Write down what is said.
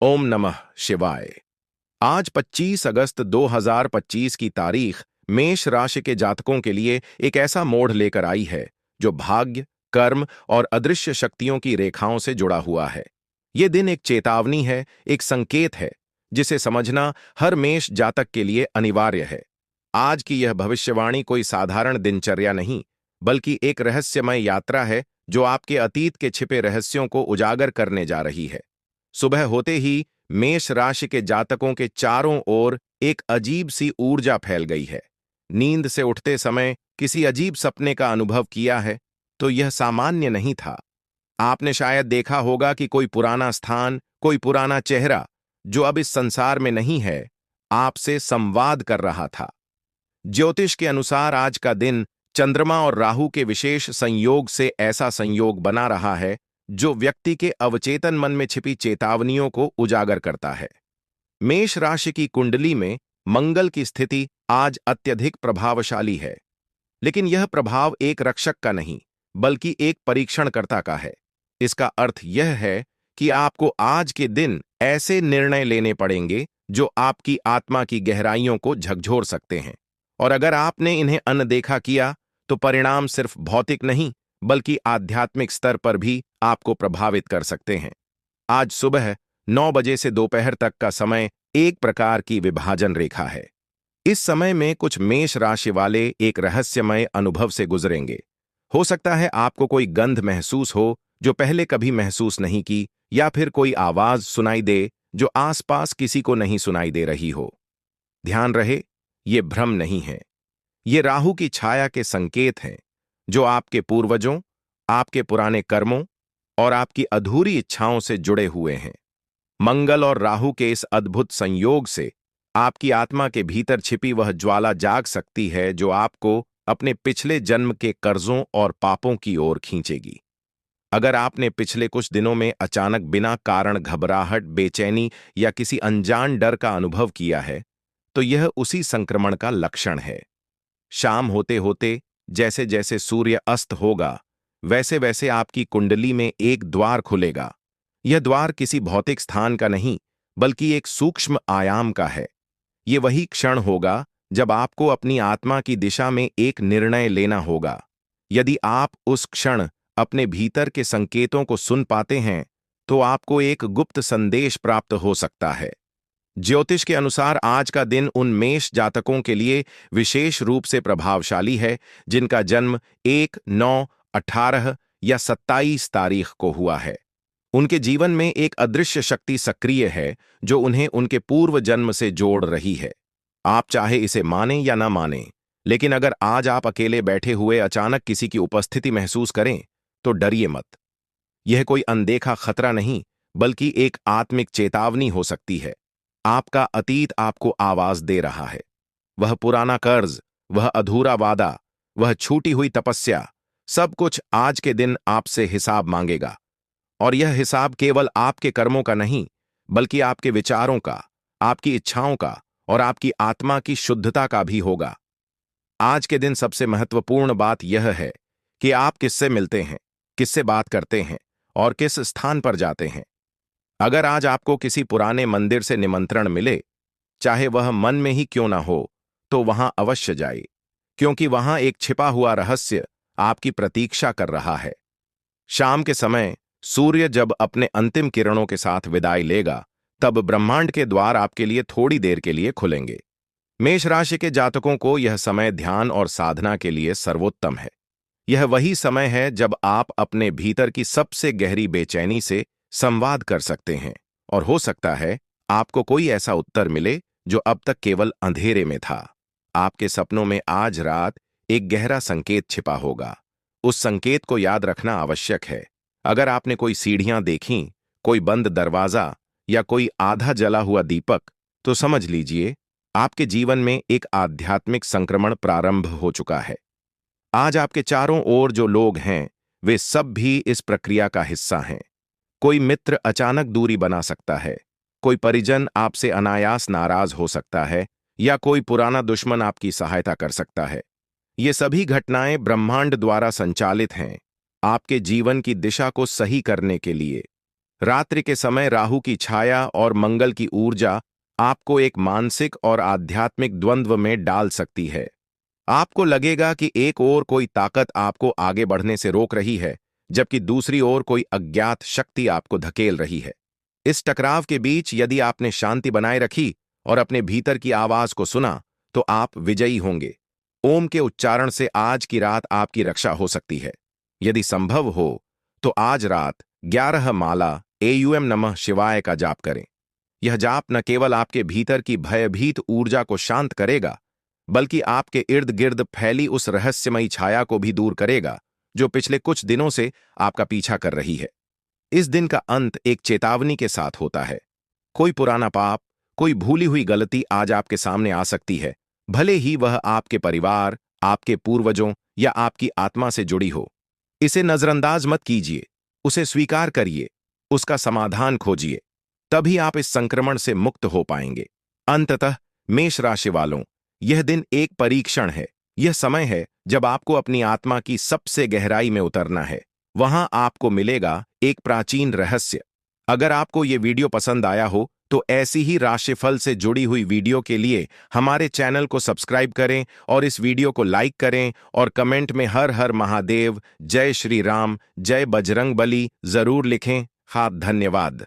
ओम नमः शिवाय। आज 25 अगस्त 2025 की तारीख मेष राशि के जातकों के लिए एक ऐसा मोड़ लेकर आई है जो भाग्य, कर्म और अदृश्य शक्तियों की रेखाओं से जुड़ा हुआ है। ये दिन एक चेतावनी है, एक संकेत है, जिसे समझना हर मेष जातक के लिए अनिवार्य है। आज की यह भविष्यवाणी कोई साधारण दिनचर्या नहीं, बल्कि एक रहस्यमय यात्रा है जो आपके अतीत के छिपे रहस्यों को उजागर करने जा रही है। सुबह होते ही मेष राशि के जातकों के चारों ओर एक अजीब सी ऊर्जा फैल गई है। नींद से उठते समय किसी अजीब सपने का अनुभव किया है तो यह सामान्य नहीं था। आपने शायद देखा होगा कि कोई पुराना स्थान, कोई पुराना चेहरा जो अब इस संसार में नहीं है, आपसे संवाद कर रहा था। ज्योतिष के अनुसार आज का दिन चंद्रमा और राहु के विशेष संयोग से ऐसा संयोग बना रहा है जो व्यक्ति के अवचेतन मन में छिपी चेतावनियों को उजागर करता है। मेष राशि की कुंडली में मंगल की स्थिति आज अत्यधिक प्रभावशाली है, लेकिन यह प्रभाव एक रक्षक का नहीं, बल्कि एक परीक्षणकर्ता का है। इसका अर्थ यह है कि आपको आज के दिन ऐसे निर्णय लेने पड़ेंगे जो आपकी आत्मा की गहराइयों को झकझोर सकते हैं, और अगर आपने इन्हें अनदेखा किया तो परिणाम सिर्फ भौतिक नहीं बल्कि आध्यात्मिक स्तर पर भी आपको प्रभावित कर सकते हैं। आज सुबह 9 बजे से दोपहर तक का समय एक प्रकार की विभाजन रेखा है। इस समय में कुछ मेष राशि वाले एक रहस्यमय अनुभव से गुजरेंगे। हो सकता है आपको कोई गंध महसूस हो जो पहले कभी महसूस नहीं की, या फिर कोई आवाज सुनाई दे जो आसपास किसी को नहीं सुनाई दे रही हो। ध्यान रहे, ये भ्रम नहीं है। ये राहु की छाया के संकेत हैं जो आपके पूर्वजों, आपके पुराने कर्मों और आपकी अधूरी इच्छाओं से जुड़े हुए हैं। मंगल और राहु के इस अद्भुत संयोग से आपकी आत्मा के भीतर छिपी वह ज्वाला जाग सकती है जो आपको अपने पिछले जन्म के कर्जों और पापों की ओर खींचेगी। अगर आपने पिछले कुछ दिनों में अचानक बिना कारण घबराहट, बेचैनी या किसी अनजान डर का अनुभव किया है, तो यह उसी संक्रमण का लक्षण है। शाम होते होते, जैसे जैसे सूर्य अस्त होगा, वैसे वैसे आपकी कुंडली में एक द्वार खुलेगा। यह द्वार किसी भौतिक स्थान का नहीं, बल्कि एक सूक्ष्म आयाम का है। ये वही क्षण होगा जब आपको अपनी आत्मा की दिशा में एक निर्णय लेना होगा। यदि आप उस क्षण अपने भीतर के संकेतों को सुन पाते हैं, तो आपको एक गुप्त संदेश प्राप्त हो सकता है। ज्योतिष के अनुसार आज का दिन उन मेष जातकों के लिए विशेष रूप से प्रभावशाली है जिनका जन्म 1, 9, 18 या 27 तारीख को हुआ है। उनके जीवन में एक अदृश्य शक्ति सक्रिय है जो उन्हें उनके पूर्व जन्म से जोड़ रही है। आप चाहे इसे माने या ना माने, लेकिन अगर आज आप अकेले बैठे हुए अचानक किसी की उपस्थिति महसूस करें, तो डरिए मत। यह कोई अनदेखा खतरा नहीं, बल्कि एक आत्मिक चेतावनी हो सकती है। आपका अतीत आपको आवाज दे रहा है। वह पुराना कर्ज, वह अधूरा वादा, वह छूटी हुई तपस्या, सब कुछ आज के दिन आपसे हिसाब मांगेगा। और यह हिसाब केवल आपके कर्मों का नहीं, बल्कि आपके विचारों का, आपकी इच्छाओं का और आपकी आत्मा की शुद्धता का भी होगा। आज के दिन सबसे महत्वपूर्ण बात यह है कि आप किससे मिलते हैं, किससे बात करते हैं और किस स्थान पर जाते हैं। अगर आज आपको किसी पुराने मंदिर से निमंत्रण मिले, चाहे वह मन में ही क्यों ना हो, तो वहां अवश्य जाइए, क्योंकि वहां एक छिपा हुआ रहस्य आपकी प्रतीक्षा कर रहा है। शाम के समय सूर्य जब अपने अंतिम किरणों के साथ विदाई लेगा, तब ब्रह्मांड के द्वार आपके लिए थोड़ी देर के लिए खुलेंगे। मेष राशि के जातकों को यह समय ध्यान और साधना के लिए सर्वोत्तम है। यह वही समय है जब आप अपने भीतर की सबसे गहरी बेचैनी से संवाद कर सकते हैं, और हो सकता है आपको कोई ऐसा उत्तर मिले जो अब तक केवल अंधेरे में था। आपके सपनों में आज रात एक गहरा संकेत छिपा होगा। उस संकेत को याद रखना आवश्यक है। अगर आपने कोई सीढ़ियां देखीं, कोई बंद दरवाजा या कोई आधा जला हुआ दीपक, तो समझ लीजिए आपके जीवन में एक आध्यात्मिक संक्रमण प्रारंभ हो चुका है। आज आपके चारों ओर जो लोग हैं, वे सब भी इस प्रक्रिया का हिस्सा हैं। कोई मित्र अचानक दूरी बना सकता है, कोई परिजन आपसे अनायास नाराज हो सकता है, या कोई पुराना दुश्मन आपकी सहायता कर सकता है। ये सभी घटनाएं ब्रह्मांड द्वारा संचालित हैं, आपके जीवन की दिशा को सही करने के लिए। रात्रि के समय राहु की छाया और मंगल की ऊर्जा आपको एक मानसिक और आध्यात्मिक द्वंद्व में डाल सकती है। आपको लगेगा कि एक ओर कोई ताकत आपको आगे बढ़ने से रोक रही है, जबकि दूसरी ओर कोई अज्ञात शक्ति आपको धकेल रही है। इस टकराव के बीच यदि आपने शांति बनाए रखी और अपने भीतर की आवाज को सुना, तो आप विजयी होंगे। ओम के उच्चारण से आज की रात आपकी रक्षा हो सकती है। यदि संभव हो, तो आज रात 11 माला एयूएम नमः शिवाय का जाप करें। यह जाप न केवल आपके भीतर की भयभीत ऊर्जा को शांत करेगा, बल्कि आपके इर्द गिर्द फैली उस रहस्यमयी छाया को भी दूर करेगा, जो पिछले कुछ दिनों से आपका पीछा कर रही है। इस दिन का अंत एक चेतावनी के साथ होता है। कोई पुराना पाप, कोई भूली हुई गलती आज आपके सामने आ सकती है, भले ही वह आपके परिवार, आपके पूर्वजों या आपकी आत्मा से जुड़ी हो। इसे नजरअंदाज मत कीजिए, उसे स्वीकार करिए, उसका समाधान खोजिए। तभी आप इस संक्रमण से मुक्त हो पाएंगे। अंततः मेष राशि वालों, यह दिन एक परीक्षण है। यह समय है जब आपको अपनी आत्मा की सबसे गहराई में उतरना है। वहां आपको मिलेगा एक प्राचीन रहस्य। अगर आपको ये वीडियो पसंद आया हो, तो ऐसी ही राशिफल से जुड़ी हुई वीडियो के लिए हमारे चैनल को सब्सक्राइब करें और इस वीडियो को लाइक करें और कमेंट में हर हर महादेव, जय श्री राम, जय बजरंग बली जरूर लिखें। हाँ, धन्यवाद।